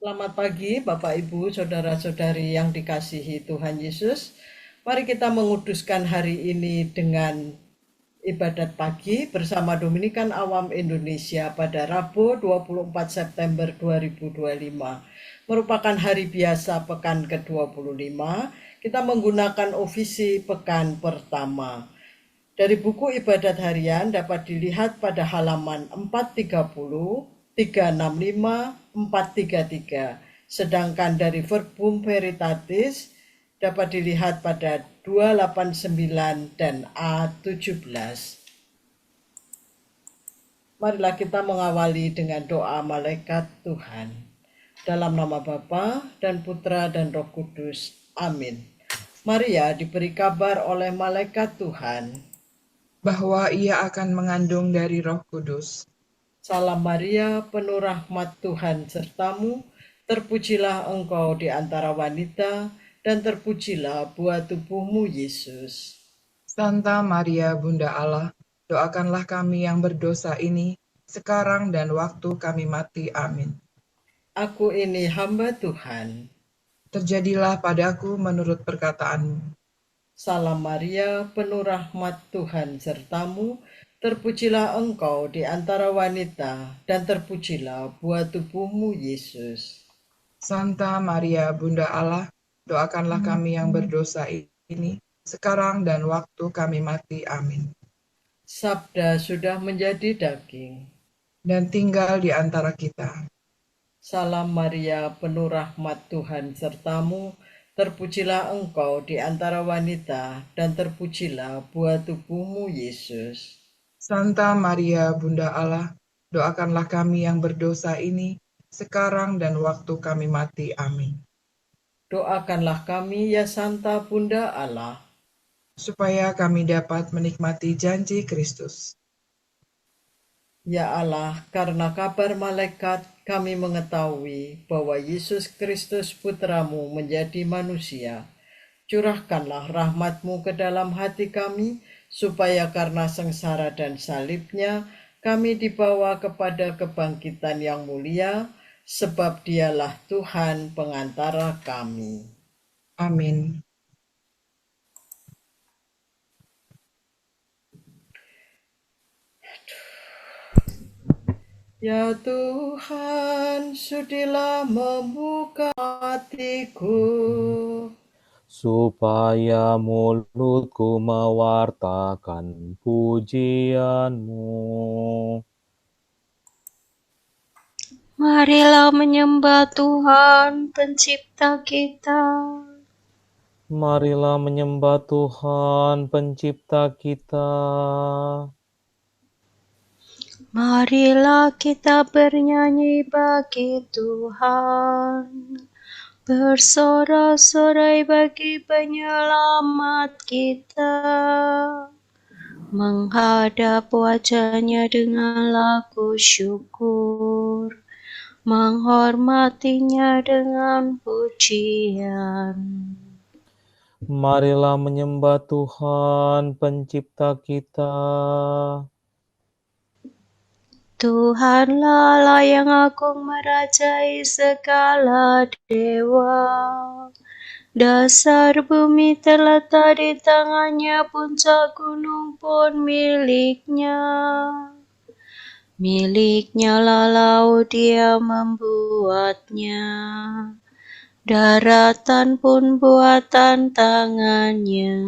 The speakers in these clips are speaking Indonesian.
Selamat pagi Bapak Ibu, saudara-saudari yang dikasihi Tuhan Yesus. Mari kita menguduskan hari ini dengan ibadat pagi bersama Dominikan Awam Indonesia pada Rabu 24 September 2025. Merupakan hari biasa pekan ke-25. Kita menggunakan ofisi pekan pertama. Dari buku ibadat harian dapat dilihat pada halaman 430, 365, 433. Sedangkan dari Verbum Veritatis dapat dilihat pada 289 dan A17. Marilah kita mengawali dengan doa malaikat Tuhan. Dalam nama Bapa dan Putra dan Roh Kudus. Amin. Maria diberi kabar oleh malaikat Tuhan bahwa ia akan mengandung dari Roh Kudus. Salam Maria, penuh rahmat Tuhan sertamu, terpujilah engkau di antara wanita, dan terpujilah buah tubuhmu Yesus. Santa Maria, Bunda Allah, doakanlah kami yang berdosa ini, sekarang dan waktu kami mati. Amin. Aku ini hamba Tuhan. Terjadilah padaku menurut perkataanmu. Salam Maria, penuh rahmat Tuhan sertamu, terpujilah engkau di antara wanita, dan terpujilah buah tubuhmu Yesus. Santa Maria, Bunda Allah, doakanlah kami yang berdosa ini, sekarang dan waktu kami mati. Amin. Sabda sudah menjadi daging. Dan tinggal di antara kita. Salam Maria, penuh rahmat Tuhan sertamu, terpujilah engkau di antara wanita, dan terpujilah buah tubuhmu Yesus. Santa Maria, Bunda Allah, doakanlah kami yang berdosa ini, sekarang dan waktu kami mati. Amin. Doakanlah kami ya Santa Bunda Allah, supaya kami dapat menikmati janji Kristus. ya Allah, karena kabar malaikat kami mengetahui bahwa Yesus Kristus putramu menjadi manusia. Curahkanlah rahmat-Mu ke dalam hati kami, supaya karena sengsara dan salibnya, kami dibawa kepada kebangkitan yang mulia, sebab dialah Tuhan pengantara kami. Amin. Ya Tuhan, sudilah membuka hatiku, supaya mulutku mewartakan pujian-Mu. Marilah menyembah Tuhan, Pencipta kita. Marilah menyembah Tuhan, Pencipta kita. Marilah kita bernyanyi bagi Tuhan, bersorak-sorai bagi penyelamat kita, menghadap wajahnya dengan lagu syukur, menghormatinya dengan pujian. Marilah menyembah Tuhan, Pencipta kita. Tuhanlah Allah yang agung merajai segala dewa. Dasar bumi terletak di tangannya, puncak gunung pun miliknya. Miliknya lah laut, dia membuatnya. Daratan pun buatan tangannya.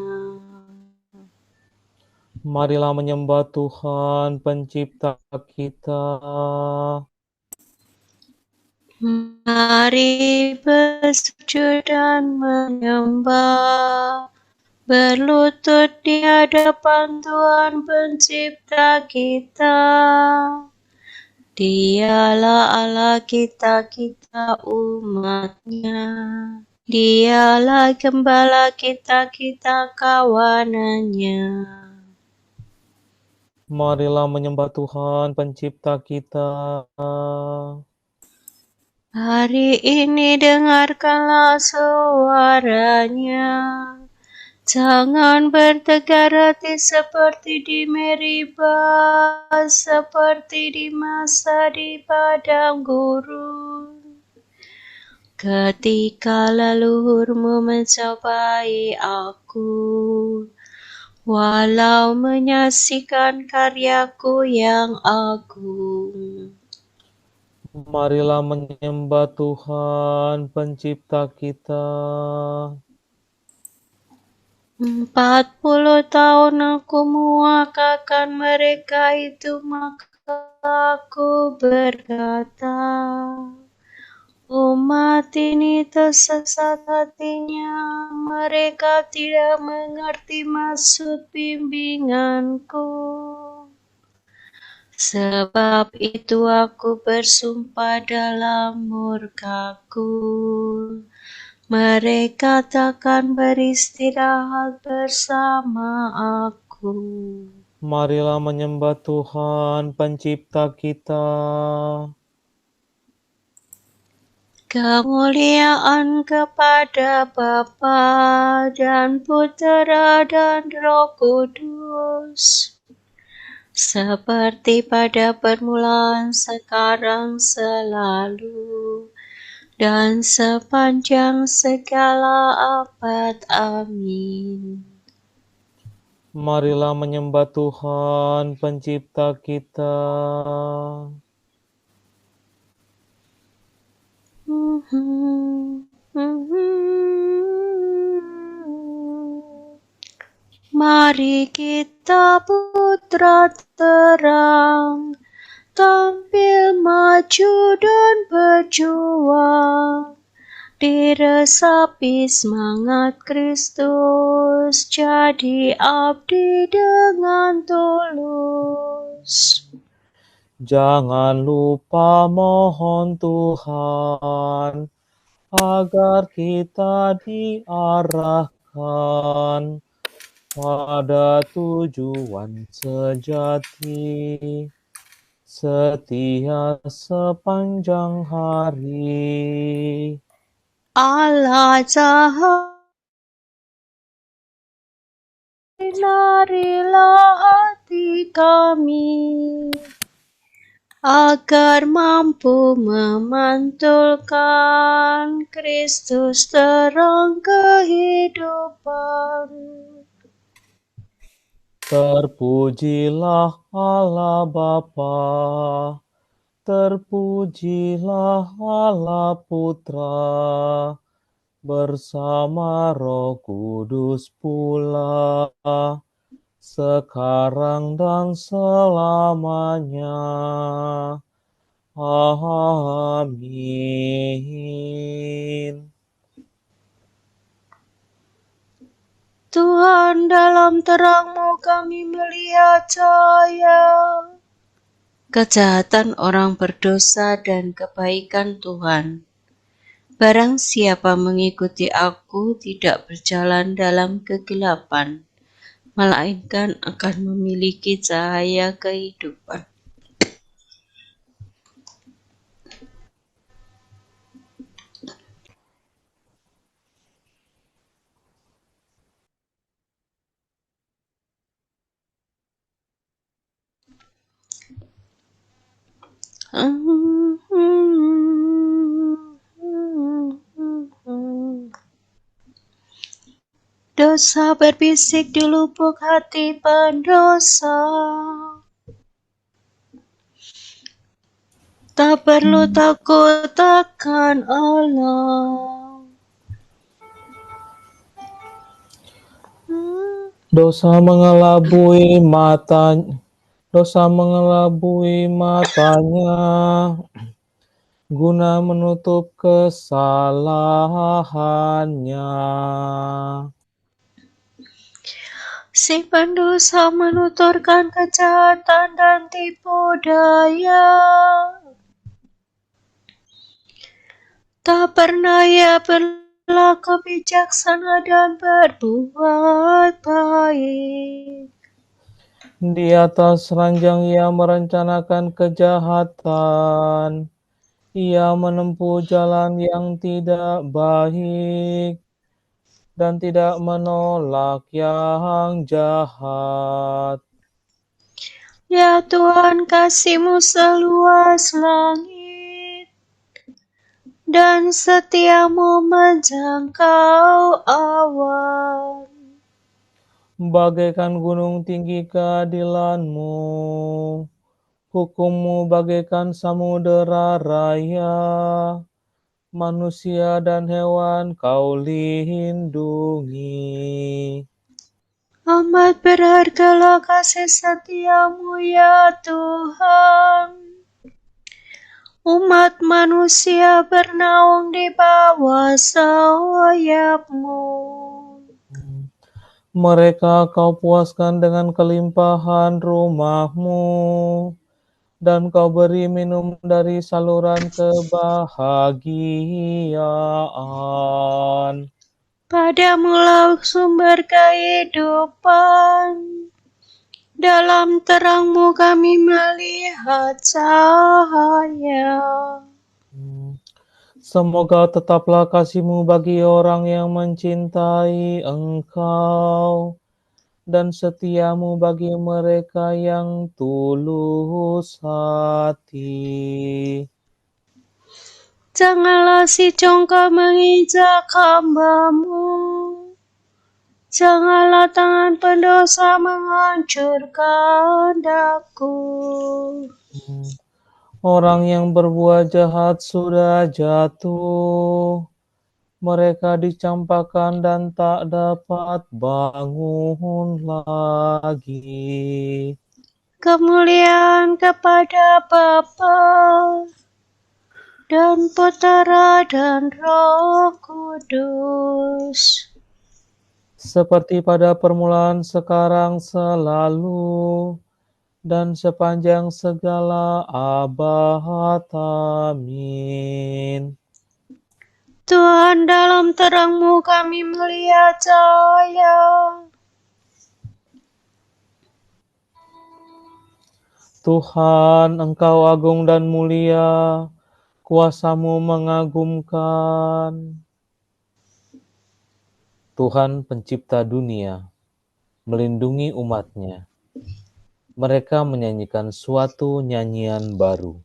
Marilah menyembah Tuhan, Pencipta kita. Mari bersujud dan menyembah, berlutut di hadapan Tuhan Pencipta kita. Dialah Allah kita, kita umat-Nya. Dialah gembala kita, kita kawanan-Nya. Marilah menyembah Tuhan, Pencipta kita. Hari ini dengarkanlah suaranya. Jangan bertegar hati seperti di Meriba, seperti di masa di padang gurun. ketika leluhurmu mencobai aku, walau menyaksikan karyaku yang agung. Marilah menyembah Tuhan Pencipta kita. 40 tahun aku mewakilkan mereka itu, maka aku berkata, umat ini tersesat hatinya, mereka tidak mengerti maksud bimbinganku. Sebab itu aku bersumpah dalam murkaku, mereka takkan beristirahat bersama aku. Marilah menyembah Tuhan Pencipta kita. Kemuliaan kepada Bapa dan Putera dan Roh Kudus, seperti pada permulaan, sekarang, selalu, dan sepanjang segala abad. Amin. Marilah menyembah Tuhan Pencipta kita. Mari kita putra terang, tampil maju dan berjuang, diresapi semangat Kristus, jadi abdi dengan tulus. Jangan lupa mohon Tuhan agar kita diarahkan pada tujuan sejati, setia sepanjang hari. Allah sinarilah hati kami, agar mampu memantulkan Kristus terang kehidupan. Terpujilah Allah Bapa, terpujilah Allah Putra, bersama Roh Kudus pula, sekarang dan selamanya. Amin. Tuhan, dalam terang-Mu kami melihat cahaya, kejahatan orang berdosa dan kebaikan Tuhan. Barang siapa mengikuti aku tidak berjalan dalam kegelapan, melainkan akan memiliki cahaya kehidupan. Dosa berbisik di lubuk hati pendosa. Tak perlu takut akan Allah. Dosa mengelabui matanya, guna menutup kesalahannya. Si pendosa menuturkan kejahatan dan tipu daya. Tak pernah ia berlaku bijaksana dan berbuat baik. Di atas ranjang ia merencanakan kejahatan. Ia menempuh jalan yang tidak baik dan tidak menolak yang jahat. Ya Tuhan, kasih-Mu seluas langit dan setiamu menjangkau awan. Bagaikan gunung tinggi keadilanmu, hukummu bagaikan samudera raya. Manusia dan hewan kau lindungi. Amat berhargalah kasih setiamu ya Tuhan. Umat manusia bernaung di bawah sayap-Mu. Mereka kau puaskan dengan kelimpahan rumah-Mu, dan kau beri minum dari saluran kebahagiaan. Padamulah sumber kehidupan. Dalam terang-Mu kami melihat cahaya. Semoga tetaplah kasih-Mu bagi orang yang mencintai Engkau, dan setia-Mu bagi mereka yang tulus hati. Janganlah si congkak menginjak hamba-Mu. Janganlah tangan pendosa menghancurkan daku. Orang yang berbuat jahat sudah jatuh. Mereka dicampakkan dan tak dapat bangun lagi. Kemuliaan kepada Bapa dan Putera dan Roh Kudus. Seperti pada permulaan, sekarang, selalu, dan sepanjang segala abad. Amin. Tuhan, dalam terang-Mu kami melihat cahaya. Tuhan, Engkau agung dan mulia, kuasa-Mu mengagumkan. Tuhan pencipta dunia, melindungi umat-Nya. Mereka menyanyikan suatu nyanyian baru.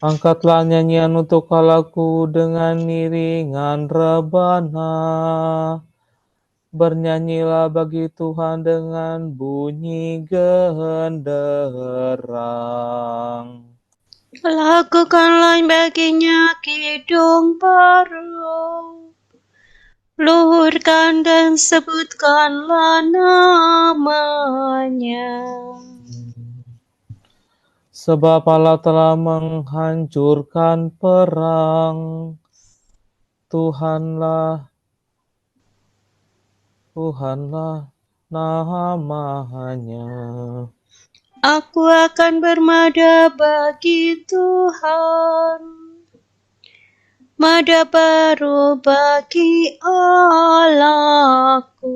Angkatlah nyanyian untuk Allahku dengan iringan rebana. Bernyanyilah bagi Tuhan dengan bunyi genderang. Lakukanlah baginya kidung baru. Luhurkan dan sebutkanlah namanya. Sebab Allah telah menghancurkan perang. Tuhanlah namanya. Aku akan bermada bagi Tuhan, mada baru bagi Allahku.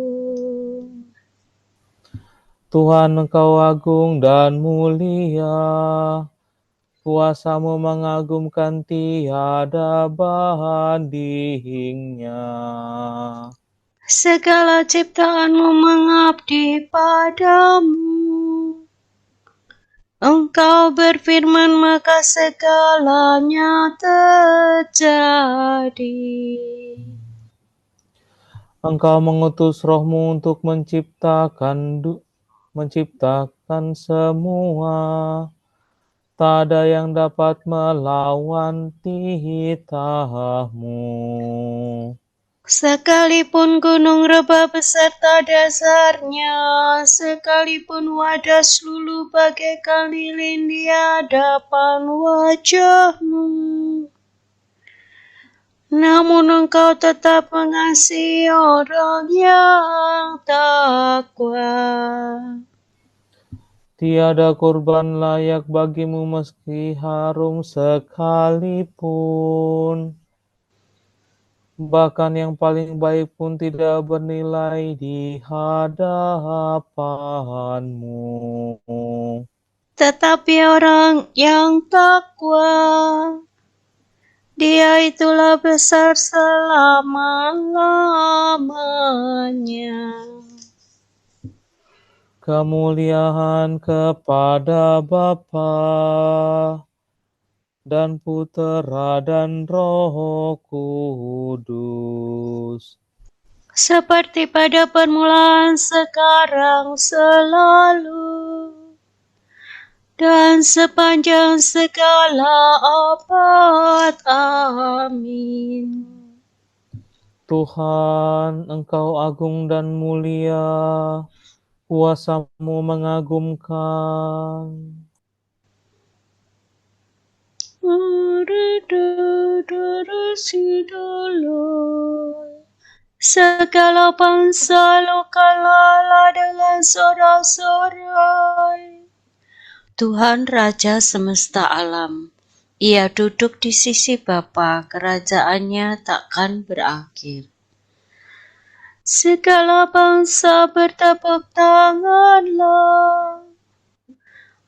Tuhan, Engkau agung dan mulia. Kuasa-Mu mengagumkan, tiada bandingnya. Segala ciptaan-Mu mengabdi padamu. Engkau berfirman, maka segalanya terjadi. Engkau mengutus Roh-Mu untuk menciptakan semua. Tak ada yang dapat melawan titah-Mu. Sekalipun gunung rebah beserta dasarnya, sekalipun wadas luluh bagaikan lilin di hadapan wajah-Mu, namun Engkau tetap mengasihi orang yang takwa. Tiada kurban layak bagi-Mu meski harum sekalipun. Bahkan yang paling baik pun tidak bernilai di hadapan-Mu. Tetapi orang yang takwa, Dia itulah besar selama-lamanya. kemuliaan kepada Bapa dan Putera dan Roh Kudus. seperti pada permulaan, sekarang, selalu, dan sepanjang segala abad. Amin. Tuhan, Engkau agung dan mulia, kuasa-Mu mengagumkan. Segala bangsa lukalah dengan sorak-sorai. Tuhan Raja semesta alam, Ia duduk di sisi Bapa, kerajaannya takkan berakhir. Segala bangsa bertepuk tanganlah,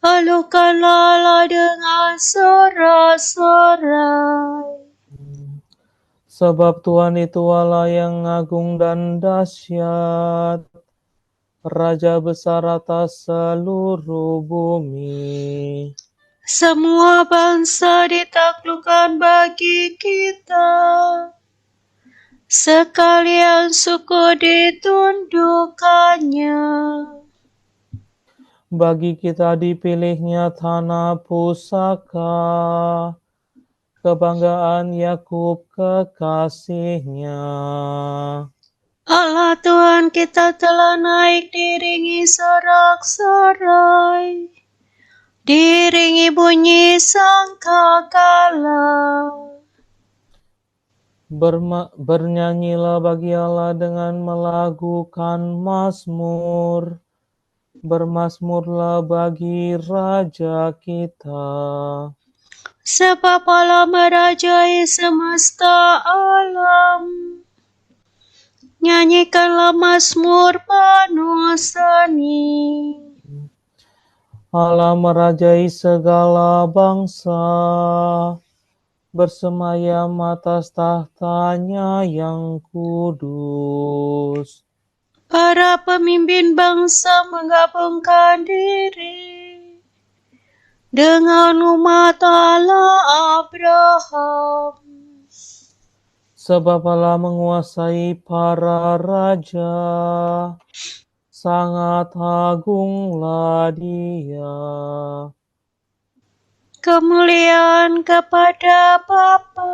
alukanlah dengan sorak-sorai. Sebab Tuhan itu Allah yang agung dan dahsyat, Raja besar atas seluruh bumi. Semua bangsa ditaklukkan bagi kita, sekalian suku ditundukkannya. Bagi kita dipilihnya tanah pusaka, kebanggaan Yakub kekasihnya. Allah Tuhan kita telah naik diiringi sorak-sorai, diiringi bunyi sangkakala. Bernyanyilah bagi Allah dengan melakukan mazmur. Bermazmurlah bagi Raja kita. Sebab Allah merajai semesta alam. Nyanyikanlah mazmur penuh seni. Allah merajai segala bangsa, bersemayam atas tahtanya yang kudus. Para pemimpin bangsa menggabungkan diri dengan umat Allah Abraham. Sebab Allah menguasai para raja, sangat agunglah Dia. Kemuliaan kepada Bapa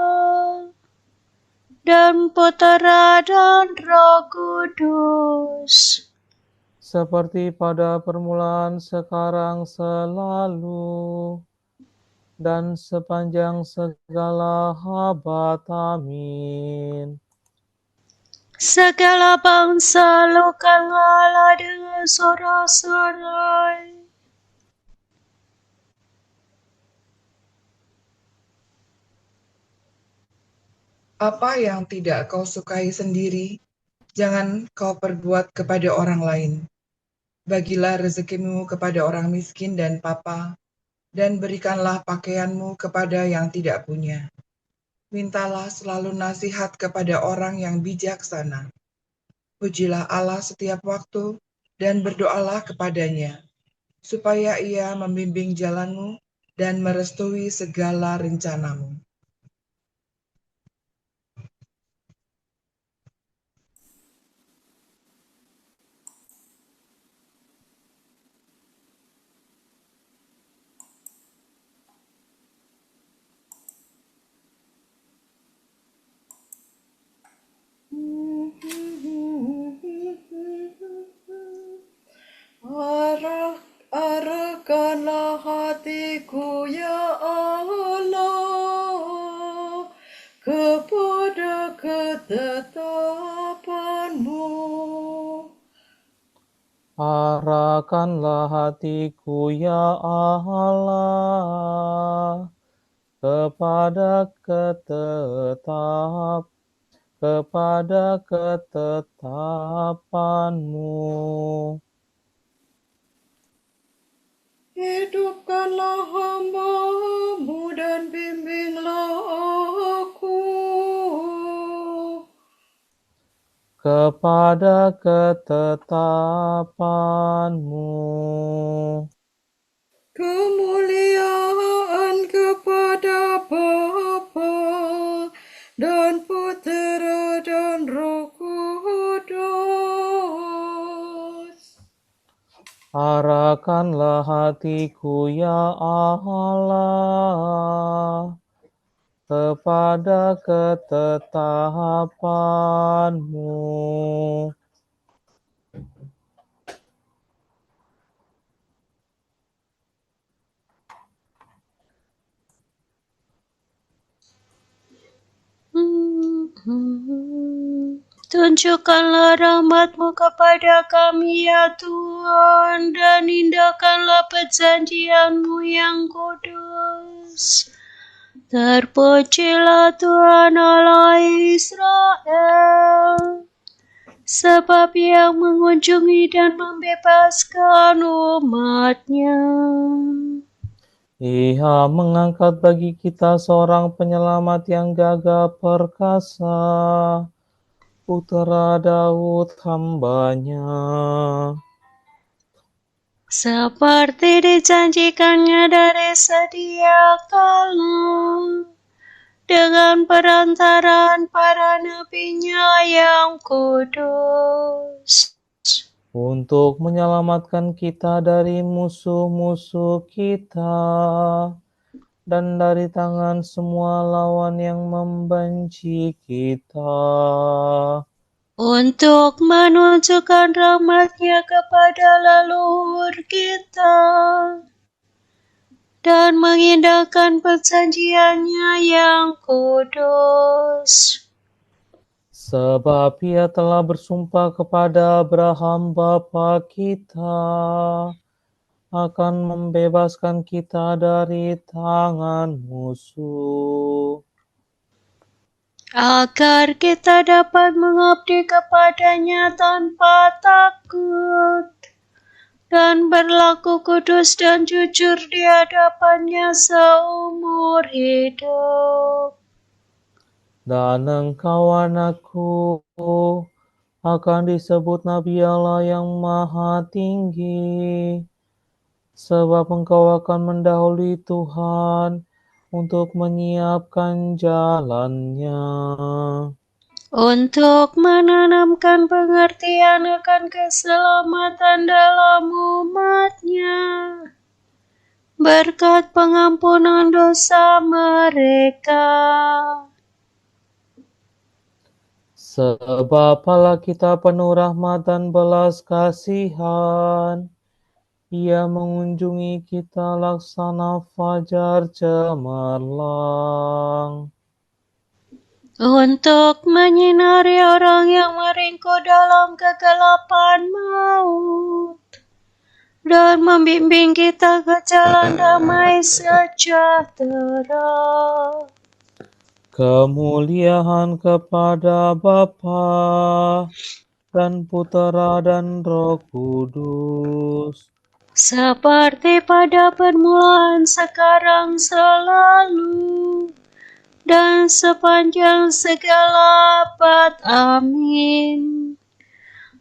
dan Putera dan Roh Kudus, Seperti pada permulaan, sekarang, selalu, dan sepanjang segala abad. Amin. segala bangsa lukalah dengan sorak-sorai. Apa yang tidak kau sukai sendiri, jangan kau perbuat kepada orang lain. Bagilah rezekimu kepada orang miskin dan papa, dan berikanlah pakaianmu kepada yang tidak punya. Mintalah selalu nasihat kepada orang yang bijaksana. Pujilah Allah setiap waktu, dan berdoalah kepadanya, supaya Ia membimbing jalanmu dan merestui segala rencanamu. Arahkanlah hatiku ya Allah kepada ketetapan-Mu. Arahkanlah hatiku ya Allah kepada ketetapan-Mu. Hidupkanlah hamba-Mu dan bimbinglah aku kepada ketetapan-Mu. Kemuliaan kepada Bapa dan Putera dan Roh Kudus. Arahkanlah hatiku ya Allah kepada ketetapan-Mu. Tunjukkanlah rahmat-Mu kepada kami ya Tuhan, dan indahkanlah perjanjian-Mu yang kudus. Terpujilah Tuhan Allah Israel, sebab Ia mengunjungi dan membebaskan umat-Nya. Ia mengangkat bagi kita seorang penyelamat yang gagah perkasa, Putera Daud hamba-Nya. Seperti dijanjikannya dari sedia kala, dengan perantaraan para nabi-Nya yang kudus, Untuk menyelamatkan kita dari musuh-musuh kita dan dari tangan semua lawan yang membenci kita. untuk menunjukkan rahmat-Nya kepada leluhur kita dan mengindahkan perjanjian-Nya yang kudus. Sebab Ia telah bersumpah kepada Abraham bapa kita akan membebaskan kita dari tangan musuh, agar kita dapat mengabdi kepada-Nya tanpa takut dan berlaku kudus dan jujur di hadapan-Nya seumur hidup. dan engkau anakku akan disebut Nabi Allah yang Maha Tinggi, sebab engkau akan mendahului Tuhan untuk menyiapkan jalannya, Untuk menanamkan pengertian akan keselamatan dalam umat-Nya, berkat pengampunan dosa mereka. Sebab Allah kita penuh rahmat dan belas kasihan, Ia mengunjungi kita laksana fajar cemerlang, Untuk menyinari orang yang meringkuk dalam kegelapan maut, dan membimbing kita ke jalan damai sejahtera. kemuliaan kepada Bapa dan Putera dan Roh Kudus, Seperti pada permulaan, sekarang, selalu, dan sepanjang segala abad. Amin.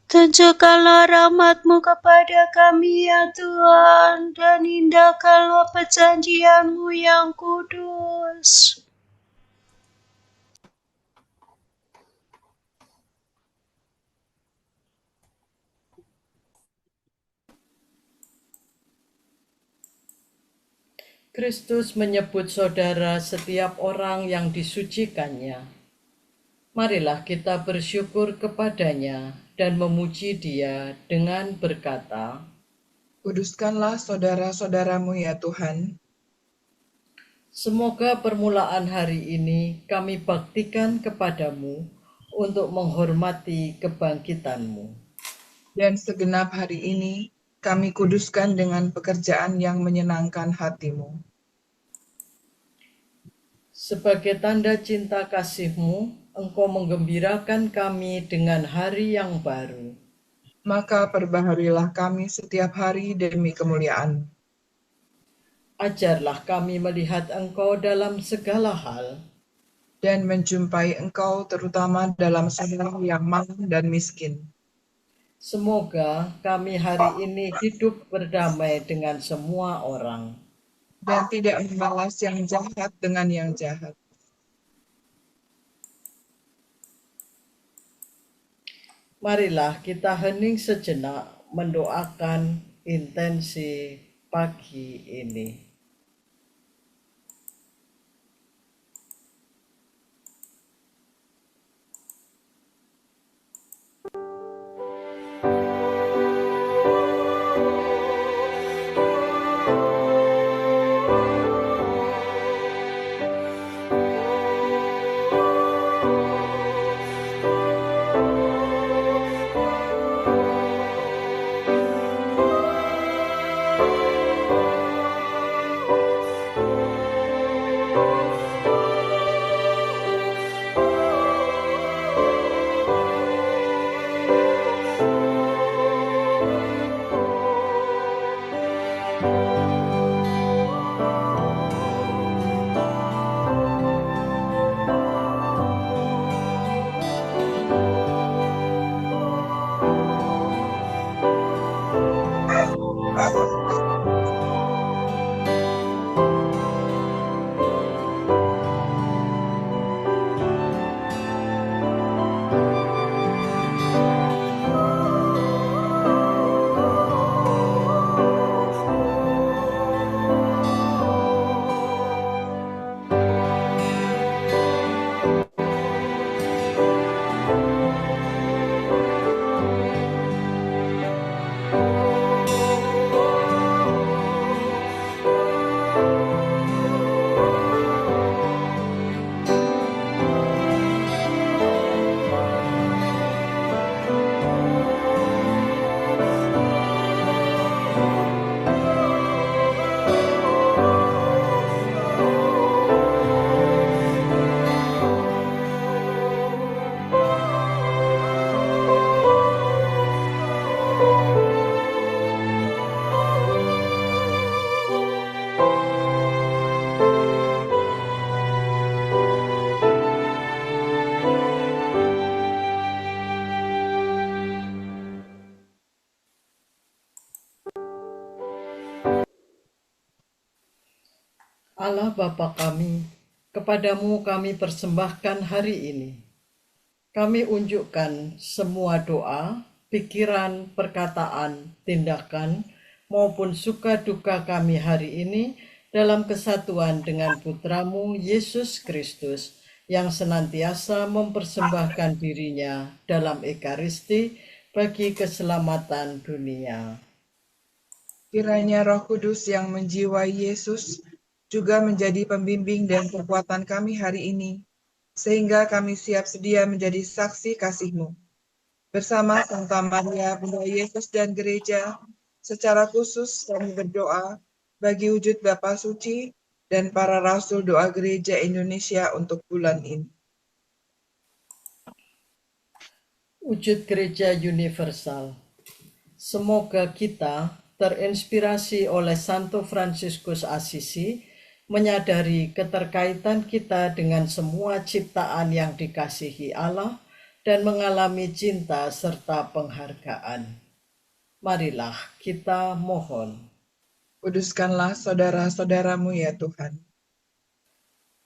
Tunjukkanlah rahmat-Mu kepada kami ya Tuhan, dan indahkanlah perjanjian-Mu yang kudus. Kristus menyebut saudara setiap orang yang disucikannya. Marilah kita bersyukur kepadanya dan memuji Dia dengan berkata, Kuduskanlah saudara-saudaramu ya Tuhan. semoga permulaan hari ini kami baktikan kepadamu untuk menghormati kebangkitanmu. Dan segenap hari ini kami kuduskan dengan pekerjaan yang menyenangkan hatimu. Sebagai tanda cinta kasih-Mu, Engkau menggembirakan kami dengan hari yang baru. Maka perbaharuilah kami setiap hari demi kemuliaan. Ajarlah kami melihat Engkau dalam segala hal, dan menjumpai Engkau terutama dalam saudara yang malang dan miskin. Semoga kami hari ini hidup berdamai dengan semua orang. Dan tidak membalas yang jahat dengan yang jahat. Marilah kita hening sejenak mendoakan intensi pagi ini. Allah Bapa kami, kepadamu kami persembahkan hari ini. Kami unjukkan semua doa, pikiran, perkataan, tindakan, maupun suka duka kami hari ini dalam kesatuan dengan Putramu Yesus Kristus yang senantiasa mempersembahkan dirinya dalam Ekaristi bagi keselamatan dunia. Kiranya Roh Kudus yang menjiwai Yesus juga menjadi pembimbing dan kekuatan kami hari ini, sehingga kami siap sedia menjadi saksi kasih-Mu. Bersama Santa Maria, Bunda Yesus dan Gereja, secara khusus kami berdoa bagi wujud Bapa Suci dan para Rasul Doa Gereja Indonesia untuk bulan ini. Wujud Gereja Universal. Semoga kita terinspirasi oleh Santo Fransiskus Assisi, menyadari keterkaitan kita dengan semua ciptaan yang dikasihi Allah dan mengalami cinta serta penghargaan. Marilah kita mohon. Kuduskanlah saudara-saudaramu ya Tuhan.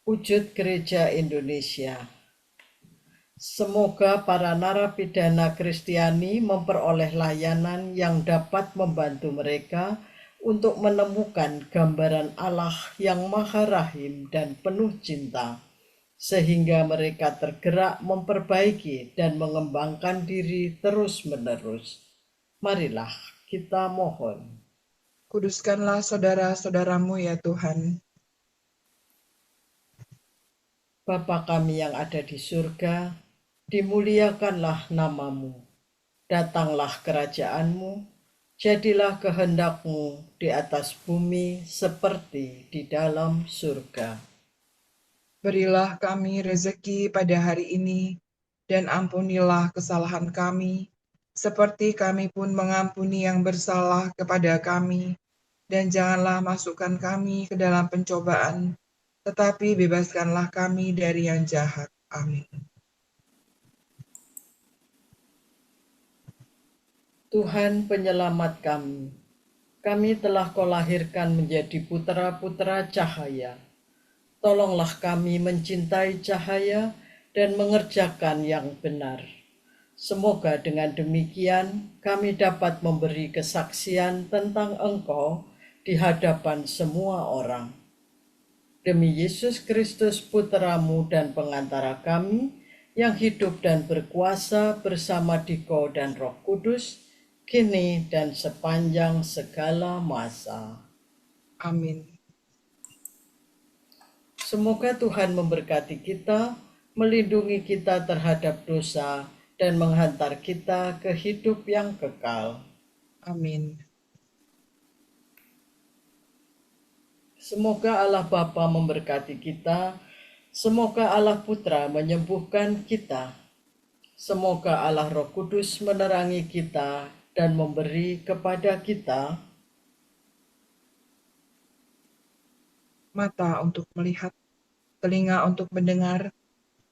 Wujud Gereja Indonesia. Semoga para narapidana Kristiani memperoleh layanan yang dapat membantu mereka untuk menemukan gambaran Allah yang Maha Rahim dan penuh cinta, sehingga mereka tergerak memperbaiki dan mengembangkan diri terus-menerus. Marilah kita mohon. Kuduskanlah saudara-saudaramu ya Tuhan. Bapa kami yang ada di surga, dimuliakanlah namamu. Datanglah kerajaan-Mu, jadilah kehendak-Mu di atas bumi seperti di dalam surga. Berilah kami rezeki pada hari ini, dan ampunilah kesalahan kami, seperti kami pun mengampuni yang bersalah kepada kami. Dan janganlah masukkan kami ke dalam pencobaan, tetapi bebaskanlah kami dari yang jahat. Amin. Tuhan penyelamat kami telah Kau lahirkan menjadi putra-putra cahaya. Tolonglah kami mencintai cahaya dan mengerjakan yang benar. Semoga dengan demikian kami dapat memberi kesaksian tentang Engkau di hadapan semua orang. Demi Yesus Kristus Putra-Mu dan pengantara kami, yang hidup dan berkuasa bersama Dikau dan Roh Kudus, kini dan sepanjang segala masa. Amin. Semoga Tuhan memberkati kita, melindungi kita terhadap dosa, dan menghantar kita ke hidup yang kekal. Amin. Semoga Allah Bapa memberkati kita, semoga Allah Putra menyembuhkan kita, semoga Allah Roh Kudus menerangi kita dan memberi kepada kita mata untuk melihat, telinga untuk mendengar,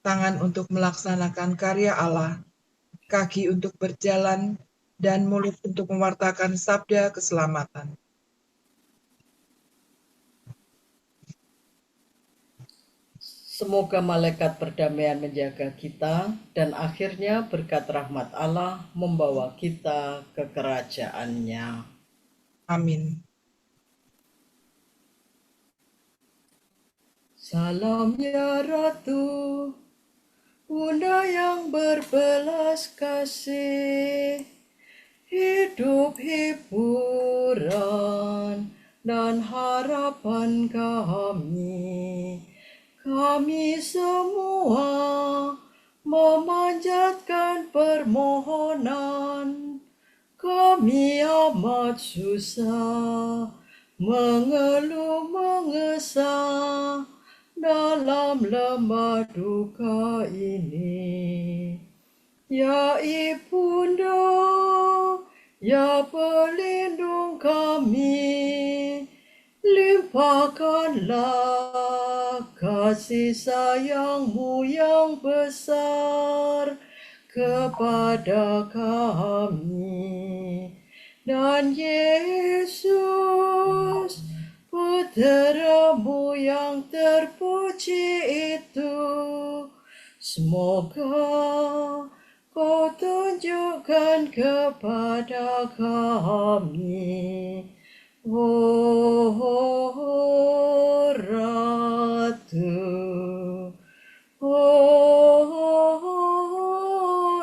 tangan untuk melaksanakan karya Allah, kaki untuk berjalan, dan mulut untuk mewartakan sabda keselamatan. Semoga malaikat perdamaian menjaga kita, dan akhirnya berkat rahmat Allah membawa kita ke kerajaan-Nya. Amin. Salam ya Ratu, Bunda yang berbelas kasih, hidup hiburan dan harapan kami. Kami semua memanjatkan permohonan, kami amat susah, mengeluh mengesah dalam lembah duka ini. Ya Ibunda, ya pelindung kami, limpahkanlah kasih sayang-Mu yang besar kepada kami. Dan Yesus, Putra-Mu yang terpuji itu, semoga Kau tunjukkan kepada kami, oh Ratu, oh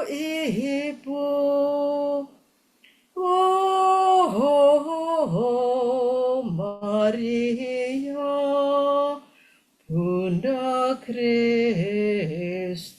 Ibu, oh Maria, Bunda Kristus.